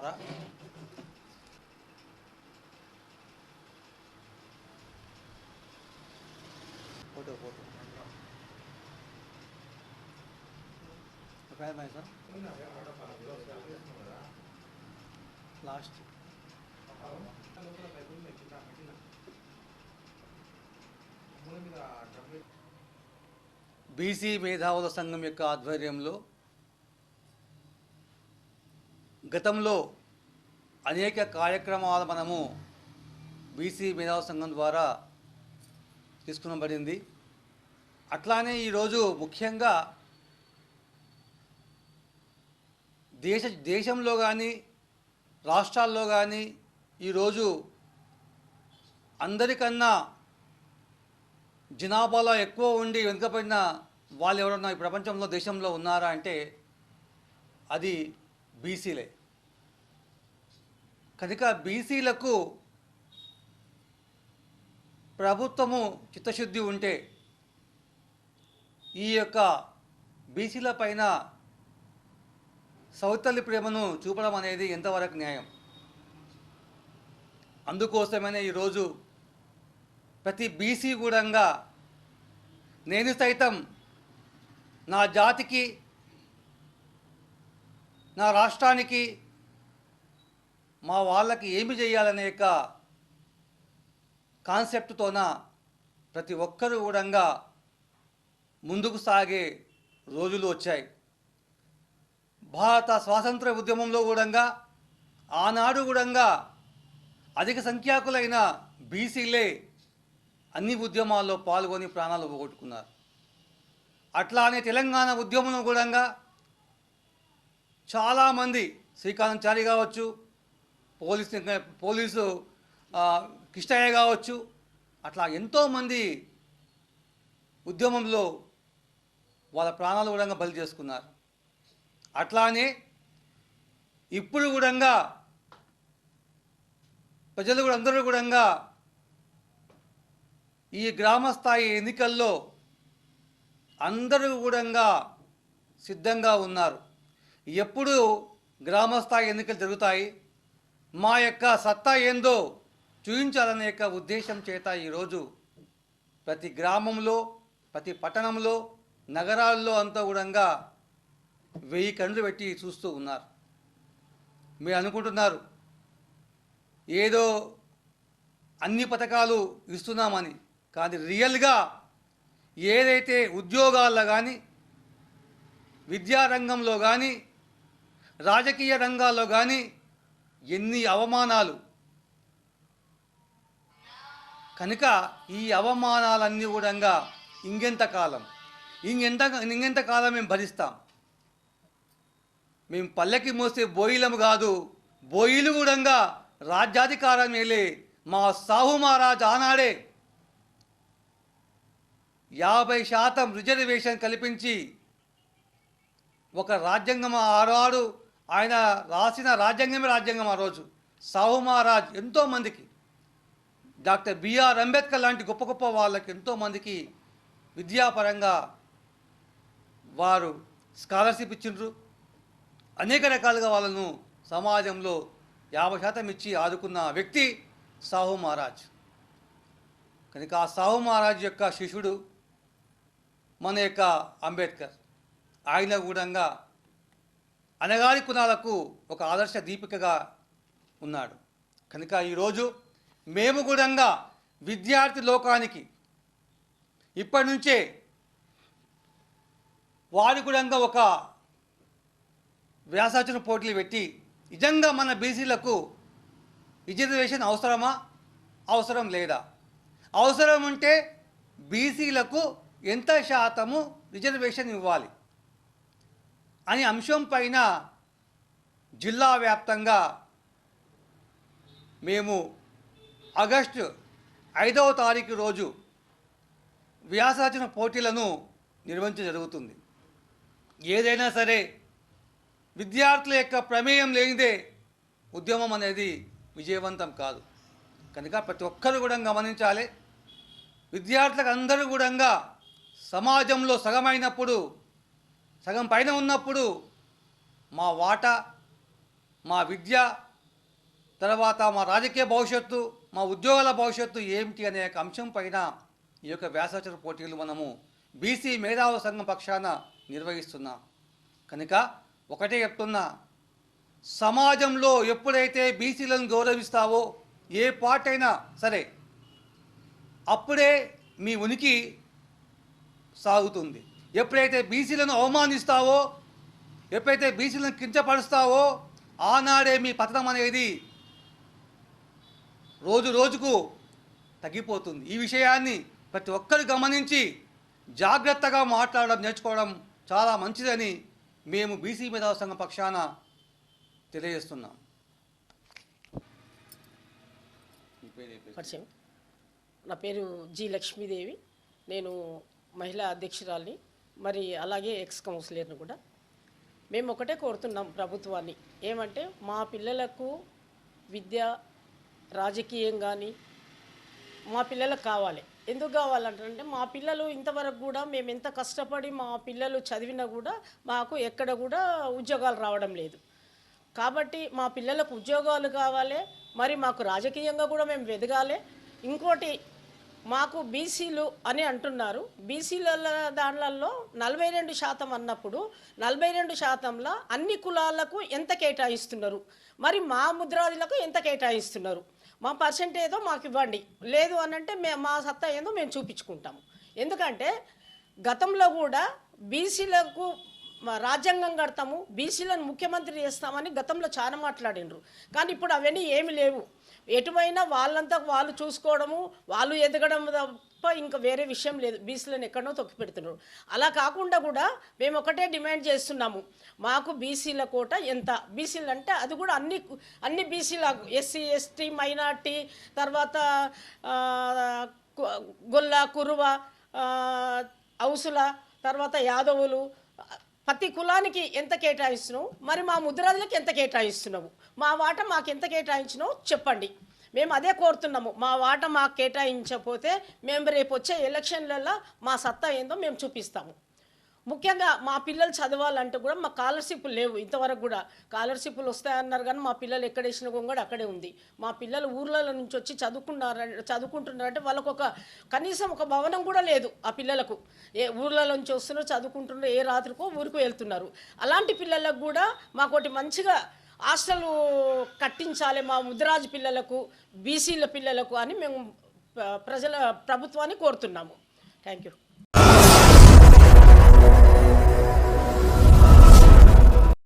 ద్వారా photo sir last BC మేధావుల సంఘం యొక్క ఆధ్వర్యంలో గతంలో అనేక కార్యక్రమాలు మనము బీసీ మేధావుల సంఘం ద్వారా తీసుకునబడింది. అట్లానే ఈరోజు ముఖ్యంగా దేశంలో కానీ రాష్ట్రాల్లో కానీ ఈరోజు అందరికన్నా జనాభాలో ఎక్కువ ఉండి వెనుకబడిన వాళ్ళు ఎవరన్నా ఈ ప్రపంచంలో దేశంలో ఉన్నారా అంటే అది బీసీలే. కనుక బీసీలకు ప్రభుత్వము చిత్తశుద్ధి ఉంటే ఈ యొక్క బీసీల పైన సౌతల్లి ప్రేమను చూపడం అనేది ఎంతవరకు న్యాయం? అందుకోసమైనా ఈరోజు ప్రతి బీసీ కూడా నేను సైతం నా జాతికి, నా రాష్ట్రానికి, మా వాళ్ళకి ఏమి చేయాలనే యొక్క కాన్సెప్ట్తోన ప్రతి ఒక్కరూ కూడా ముందుకు సాగే రోజులు వచ్చాయి. భారత స్వాతంత్ర ఉద్యమంలో కూడా ఆనాడు కూడా అధిక సంఖ్యాకులైన బీసీలే అన్ని ఉద్యమాల్లో పాల్గొని ప్రాణాలు పోగొట్టుకున్నారు. అట్లానే తెలంగాణ ఉద్యమంలో కూడా చాలామంది శ్రీకాంతాచారి కావచ్చు, పోలీసు కిష్టయ్య కావచ్చు, అట్లా ఎంతోమంది ఉద్యమంలో వాళ్ళ ప్రాణాలు కూడా బలి చేసుకున్నారు. అట్లానే ఇప్పుడు కూడా ప్రజలు కూడా అందరూ కూడా ఈ గ్రామస్థాయి ఎన్నికల్లో అందరూ కూడా సిద్ధంగా ఉన్నారు. ఎప్పుడు గ్రామస్థాయి ఎన్నికలు జరుగుతాయి, మా యొక్క సత్తా ఏందో చూపించాలనే యొక్క ఉద్దేశం చేత ఈరోజు ప్రతి గ్రామంలో, ప్రతి పట్టణంలో, నగరాల్లో అంతా కూడా 1000 కళ్ళు పెట్టి చూస్తూ ఉన్నారు. మీరు అనుకుంటున్నారు ఏదో అన్ని పథకాలు ఇస్తున్నామని, కానీ రియల్గా ఏదైతే ఉద్యోగాల్లో కానీ, విద్యారంగంలో కానీ, రాజకీయ రంగాల్లో కానీ ఎన్ని అవమానాలు. కనుక ఈ అవమానాలన్నీ కూడా ఇంకెంతకాలం మేము భరిస్తాం? మేము పల్లెకి మోసే బోయిలము కాదు, బోయిలు కూడా రాజ్యాధికారం మేలే. మా సాహు మహారాజ్ ఆనాడే 50% రిజర్వేషన్ కల్పించి ఒక రాజ్యాంగం ఆనాడు ఆయన రాసిన రాజ్యాంగం ఆ రోజు సాహు మహారాజ్ ఎంతోమందికి, డాక్టర్ బిఆర్ అంబేద్కర్ లాంటి గొప్ప గొప్ప వాళ్ళకి ఎంతోమందికి విద్యాపరంగా వారు స్కాలర్షిప్ ఇచ్చిండ్రు. అనేక రకాలుగా వాళ్ళను సమాజంలో 50% ఇచ్చి ఆదుకున్న వ్యక్తి సాహు మహారాజ్. కనుక ఆ సాహు మహారాజ్ యొక్క శిష్యుడు మన యొక్క అంబేద్కర్. ఆయన కూడా అనగారి కులాలకు ఒక ఆదర్శ దీపికగా ఉన్నాడు. కనుక ఈరోజు మేము కూడా విద్యార్థి లోకానికి ఇప్పటి నుంచే వారు కూడా ఒక వ్యాసరచన పోటీలు పెట్టి నిజంగా మన బీసీలకు రిజర్వేషన్ అవసరమా, అవసరం లేదా, అవసరం ఉంటే బీసీలకు ఎంత శాతము రిజర్వేషన్ ఇవ్వాలి అని అంశం పైన జిల్లా వ్యాప్తంగా మేము ఆగస్టు 5వ తారీఖు రోజు వ్యాసరచన పోటీలను నిర్వహించడం జరుగుతుంది. ఏదైనా సరే విద్యార్థుల యొక్క ప్రమేయం లేనిదే ఉద్యమం అనేది విజయవంతం కాదు. కనుక ప్రతి ఒక్కరు కూడా గమనించాలి. విద్యార్థులకు అందరూ కూడా సమాజంలో సగం పైన ఉన్నప్పుడు మా వాటా మా విద్య, తర్వాత మా రాజకీయ భవిష్యత్తు, మా ఉద్యోగాల భవిష్యత్తు ఏమిటి అనే ఒక అంశం పైన ఈ యొక్క వ్యాసరచన పోటీలు మనము బీసీ మేధావుల సంఘం పక్షాన నిర్వహిస్తున్నాం. కనుక ఒకటే చెప్తున్నా, సమాజంలో ఎప్పుడైతే బీసీలను గౌరవిస్తావో ఏ పార్టీ అయినా సరే అప్పుడే మీ ఉనికి సాగుతుంది. ఎప్పుడైతే బీసీలను అవమానిస్తావో, ఎప్పుడైతే బీసీలను కించపరుస్తావో ఆనాడే మీ పతనం అనేది రోజు రోజుకు తగ్గిపోతుంది. ఈ విషయాన్ని ప్రతి ఒక్కరు గమనించి జాగ్రత్తగా మాట్లాడడం నేర్చుకోవడం చాలా మంచిదని మేము బీసీ మేధావుల సంఘం పక్షాన తెలియజేస్తున్నాం. పరిచయం. నా పేరు జి లక్ష్మీదేవి. నేను మహిళా అధ్యక్షురాలిని, మరి అలాగే ఎక్స్ కౌన్సిలర్ని కూడా. మేము ఒకటే కోరుతున్నాం ప్రభుత్వాన్ని, ఏమంటే మా పిల్లలకు విద్య, రాజకీయం కానీ మా పిల్లలకు కావాలి. ఎందుకు కావాలంటే మా పిల్లలు ఇంతవరకు కూడా మేము ఎంత కష్టపడి మా పిల్లలు చదివినా కూడా మాకు ఎక్కడ కూడా ఉద్యోగాలు రావడం లేదు. కాబట్టి మా పిల్లలకు ఉద్యోగాలు కావాలి, మరి మాకు రాజకీయంగా కూడా మేము ఎదగాలి. ఇంకోటి, మాకు బీసీలు అని అంటున్నారు. బీసీల దాంట్లో 42% అన్నప్పుడు 42%లో అన్ని కులాలకు ఎంత కేటాయిస్తున్నారు, మరి మా ముద్రాజులకు ఎంత కేటాయిస్తున్నారు? మా పర్సెంటేజో మాకు ఇవ్వండి, లేదు అనంటే మా సత్తా ఏందో మేము చూపించుకుంటాము. ఎందుకంటే గతంలో కూడా బీసీలకు రాజ్యాంగం కడతాము, బీసీలను ముఖ్యమంత్రి చేస్తామని గతంలో చాలా మాట్లాడినరు. కానీ ఇప్పుడు అవన్నీ ఏమి లేవు. ఎటువైనా వాళ్ళంతా వాళ్ళు చూసుకోవడము, వాళ్ళు ఎదగడం తప్ప ఇంకా వేరే విషయం లేదు. బీసీలను ఎక్కడో తొక్కి పెడుతున్నారు. అలా కాకుండా కూడా మేము ఒకటే డిమాండ్ చేస్తున్నాము, మాకు బీసీల కోట ఎంత. బీసీలు అంటే అది కూడా అన్ని బీసీల, ఎస్సీ, ఎస్టీ, మైనార్టీ, తర్వాత గొల్ల, కురువ, ఔసుల, తర్వాత యాదవులు, ప్రతి కులానికి ఎంత కేటాయిస్తున్నావు, మరి మా ముద్రాజులకు ఎంత కేటాయిస్తున్నావు, మా వాట మాకు ఎంత కేటాయించినావు చెప్పండి. మేము అదే కోరుతున్నాము. మా వాట మాకు కేటాయించకపోతే మేము రేపు వచ్చే ఎలక్షన్లలో మా సత్తా ఏందో మేము చూపిస్తాము. ముఖ్యంగా మా పిల్లలు చదవాలంటే కూడా మా స్కాలర్షిప్లు లేవు. ఇంతవరకు కూడా స్కాలర్షిప్లు వస్తాయన్నారు, కానీ మా పిల్లలు ఎక్కడ వేసిన గొంగడు అక్కడే ఉంది. మా పిల్లలు ఊర్లలో నుంచి వచ్చి చదువుకుంటున్నారంటే వాళ్ళకు కనీసం ఒక భవనం కూడా లేదు. ఆ పిల్లలకు ఊర్లలో నుంచి వస్తున్నారు, చదువుకుంటున్నారు, ఏ రాత్రికో ఊరికి వెళ్తున్నారు. అలాంటి పిల్లలకు కూడా మాకోటి మంచిగా హాస్టల్ కట్టించాలి మా ముద్రాజు పిల్లలకు, బీసీల పిల్లలకు అని మేము ప్రభుత్వాన్ని కోరుతున్నాము. Thank you.